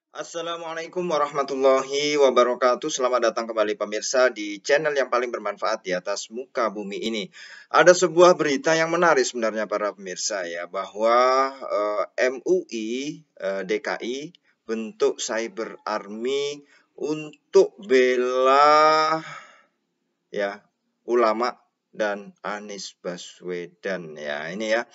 Assalamualaikum warahmatullahi wabarakatuh. Selamat datang kembali pemirsa di channel yang paling bermanfaat di atas muka bumi ini. Ada sebuah berita yang menarik sebenarnya para pemirsa ya, bahwa MUI DKI bentuk cyber army untuk bela ya ulama dan Anies Baswedan ya. Ini ya.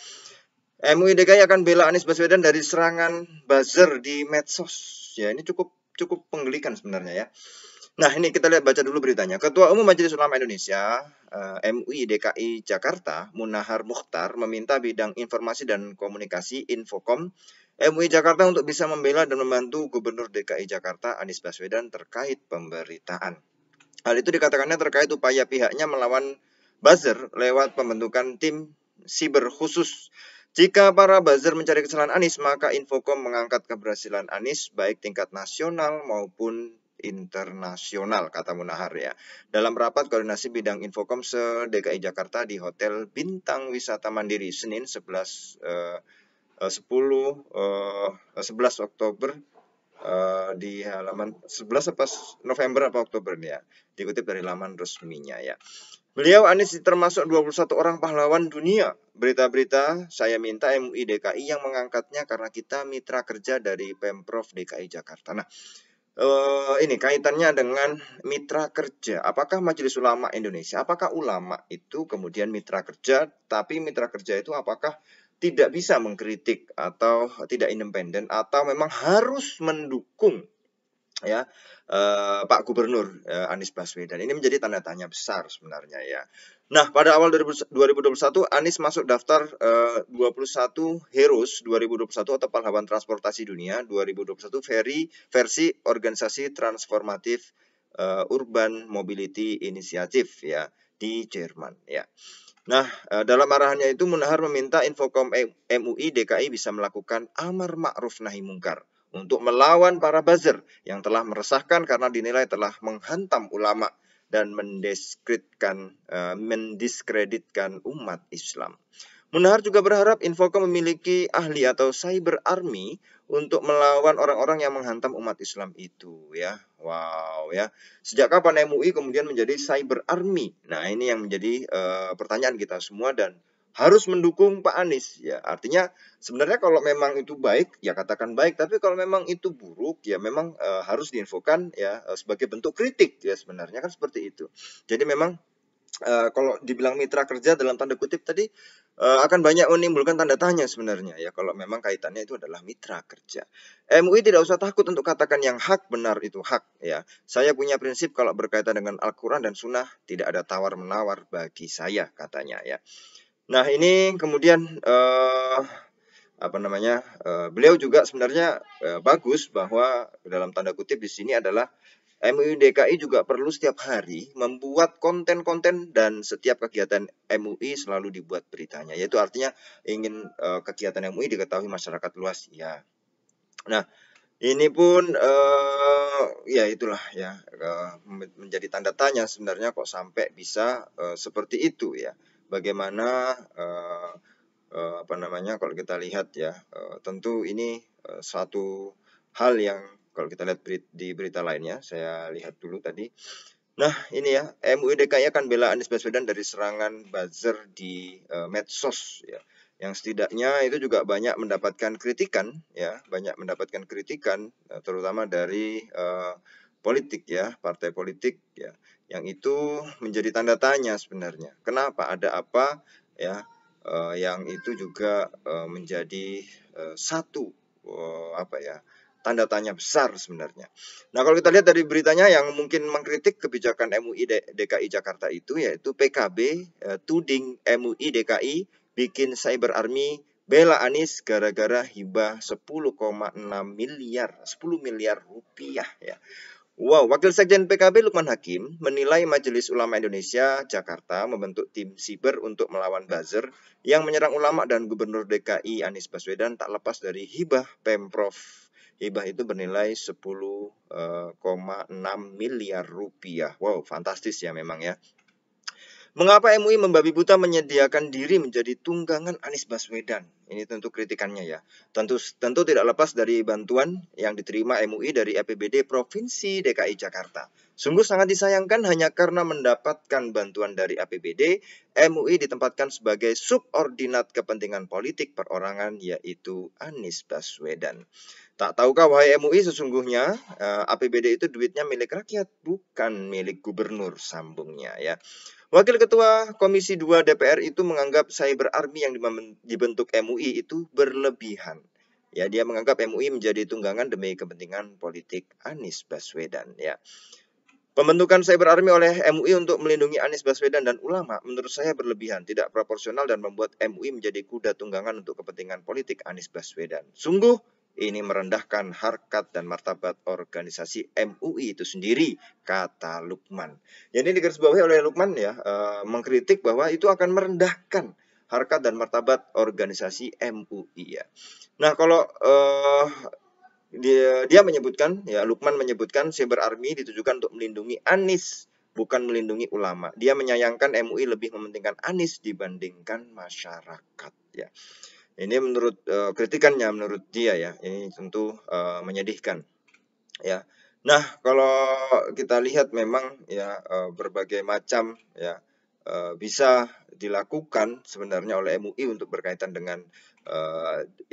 MUI DKI akan bela Anies Baswedan dari serangan buzzer di medsos. Ya, ini cukup cukup penggelikan sebenarnya ya. Nah, ini kita lihat baca dulu beritanya. Ketua Umum Majelis Ulama Indonesia, MUI DKI Jakarta, Munahar Mukhtar, meminta bidang informasi dan komunikasi Infokom MUI Jakarta untuk bisa membela dan membantu Gubernur DKI Jakarta Anies Baswedan terkait pemberitaan. Hal itu dikatakannya terkait upaya pihaknya melawan buzzer lewat pembentukan tim siber khusus. Jika para buzzer mencari kesalahan Anies, maka Infokom mengangkat keberhasilan Anies baik tingkat nasional maupun internasional, kata Munahar ya. Dalam rapat koordinasi bidang Infokom se-DKI Jakarta di Hotel Bintang Wisata Mandiri Senin 11 Oktober di halaman 11 apa November apa Oktober ya. Dikutip dari laman resminya ya. Beliau Anies termasuk 21 orang pahlawan dunia. Berita-berita saya minta MUI DKI yang mengangkatnya karena kita mitra kerja dari Pemprov DKI Jakarta. Nah, ini kaitannya dengan mitra kerja. Apakah Majelis Ulama Indonesia, apakah ulama itu kemudian mitra kerja, tapi mitra kerja itu apakah tidak bisa mengkritik atau tidak independen atau memang harus mendukung ya Pak Gubernur Anies Baswedan. Ini menjadi tanda tanya besar sebenarnya ya. Nah, pada awal 2021 Anies masuk daftar 21 Heroes 2021 atau pahlawan transportasi dunia 2021 versi organisasi transformatif Urban Mobility Initiative ya di Jerman ya. Nah, dalam arahannya itu Munahar meminta Infokom MUI DKI bisa melakukan amar ma'ruf nahi mungkar untuk melawan para buzzer yang telah meresahkan karena dinilai telah menghantam ulama dan mendiskreditkan umat Islam. Munahar juga berharap Infokom memiliki ahli atau cyber army untuk melawan orang-orang yang menghantam umat Islam itu ya. Wow ya. Sejak kapan MUI kemudian menjadi cyber army? Nah, ini yang menjadi pertanyaan kita semua dan harus mendukung Pak Anies ya. Artinya sebenarnya kalau memang itu baik ya katakan baik, tapi kalau memang itu buruk ya memang harus diinfokan ya sebagai bentuk kritik ya, sebenarnya kan seperti itu. Jadi memang kalau dibilang mitra kerja dalam tanda kutip tadi akan banyak menimbulkan tanda tanya sebenarnya ya kalau memang kaitannya itu adalah mitra kerja. MUI tidak usah takut untuk katakan yang hak benar itu hak ya. Saya punya prinsip kalau berkaitan dengan Al-Quran dan Sunnah tidak ada tawar-menawar bagi saya, katanya ya. Nah, ini kemudian beliau juga sebenarnya bagus bahwa dalam tanda kutip di sini adalah MUI DKI juga perlu setiap hari membuat konten-konten dan setiap kegiatan MUI selalu dibuat beritanya. Yaitu artinya ingin kegiatan MUI diketahui masyarakat luas ya. Nah, ini pun ya itulah ya menjadi tanda tanya sebenarnya kok sampai bisa seperti itu ya. Bagaimana kalau kita lihat ya tentu ini suatu hal yang kalau kita lihat di berita lainnya, saya lihat dulu tadi. Nah, ini ya, MUI DKI akan bela Anies Baswedan dari serangan buzzer di medsos ya. Yang setidaknya itu juga banyak mendapatkan kritikan ya, terutama dari politik ya, partai politik ya. Yang itu menjadi tanda tanya sebenarnya. Kenapa? Ada apa ya? Yang itu juga menjadi satu tanda tanya besar sebenarnya. Nah, kalau kita lihat dari beritanya yang mungkin mengkritik kebijakan MUI DKI Jakarta itu yaitu PKB tuding MUI DKI bikin cyber army bela Anies gara-gara hibah 10,6 miliar, 10 miliar rupiah ya. Wow, Wakil Sekjen PKB Lukman Hakim menilai Majelis Ulama Indonesia Jakarta membentuk tim siber untuk melawan buzzer yang menyerang ulama dan Gubernur DKI Anies Baswedan tak lepas dari hibah Pemprov. Hibah itu bernilai 10,6 miliar rupiah. Wow, fantastis ya memang ya. Mengapa MUI membabi buta menyediakan diri menjadi tunggangan Anies Baswedan? Ini tentu kritikannya ya. Tentu tidak lepas dari bantuan yang diterima MUI dari APBD Provinsi DKI Jakarta. Sungguh sangat disayangkan hanya karena mendapatkan bantuan dari APBD, MUI ditempatkan sebagai subordinat kepentingan politik perorangan yaitu Anies Baswedan. Tak tahukah wahai MUI sesungguhnya APBD itu duitnya milik rakyat, bukan milik gubernur, sambungnya ya. Wakil Ketua Komisi 2 DPR itu menganggap cyber army yang dibentuk MUI itu berlebihan. Ya, dia menganggap MUI menjadi tunggangan demi kepentingan politik Anies Baswedan ya. Pembentukan cyber army oleh MUI untuk melindungi Anies Baswedan dan ulama menurut saya berlebihan, tidak proporsional dan membuat MUI menjadi kuda tunggangan untuk kepentingan politik Anies Baswedan. Sungguh ini merendahkan harkat dan martabat organisasi MUI itu sendiri, kata Lukman. Jadi digarisbawahi oleh Lukman ya, mengkritik bahwa itu akan merendahkan harkat dan martabat organisasi MUI ya. Nah, kalau dia menyebutkan ya, Lukman menyebutkan cyber army ditujukan untuk melindungi Anies, bukan melindungi ulama. Dia menyayangkan MUI lebih mementingkan Anies dibandingkan masyarakat ya. Ini menurut kritikannya menurut dia ya. Ini tentu menyedihkan ya. Nah, kalau kita lihat memang ya berbagai macam ya bisa dilakukan sebenarnya oleh MUI untuk berkaitan dengan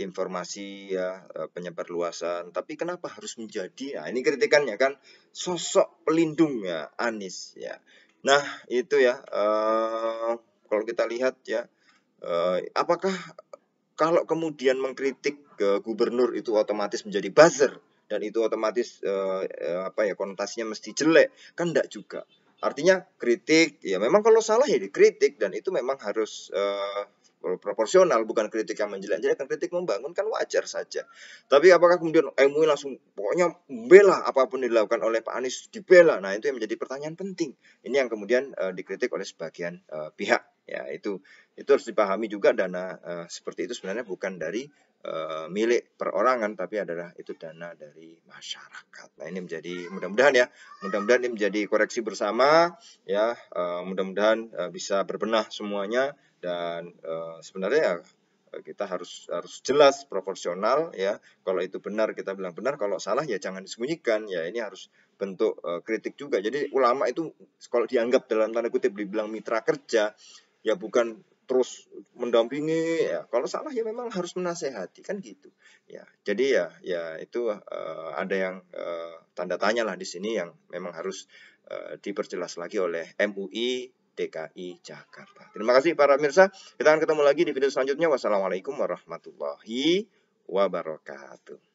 informasi ya, penyebarluasan. Tapi kenapa harus menjadi? Nah, ini kritikannya kan sosok pelindung ya Anies ya. Nah, itu ya kalau kita lihat ya apakah kalau kemudian mengkritik gubernur itu otomatis menjadi buzzer dan itu otomatis konotasinya mesti jelek, kan enggak juga. Artinya kritik ya memang kalau salah ya dikritik dan itu memang harus proporsional, bukan kritik yang menjelek-jelekan, kritik membangun kan wajar saja. Tapi apakah kemudian MUI langsung pokoknya bela apapun dilakukan oleh Pak Anies dibela? Nah, itu yang menjadi pertanyaan penting. Ini yang kemudian dikritik oleh sebagian pihak. Ya, itu harus dipahami juga dana seperti itu sebenarnya bukan dari milik perorangan, tapi adalah itu dana dari masyarakat. Nah, ini menjadi mudah-mudahan ini menjadi koreksi bersama ya, mudah-mudahan bisa berbenah semuanya dan sebenarnya ya kita harus jelas proporsional ya. Kalau itu benar kita bilang benar, kalau salah ya jangan disembunyikan ya. Ini harus bentuk kritik juga. Jadi ulama itu kalau dianggap dalam tanda kutip dibilang mitra kerja ya bukan terus mendampingi ya, kalau salah ya memang harus menasehati kan gitu ya. Jadi ya itu ada yang tanda tanya lah di sini yang memang harus diperjelas lagi oleh MUI DKI Jakarta. Terima kasih para pemirsa, kita akan ketemu lagi di video selanjutnya. Wassalamualaikum warahmatullahi wabarakatuh.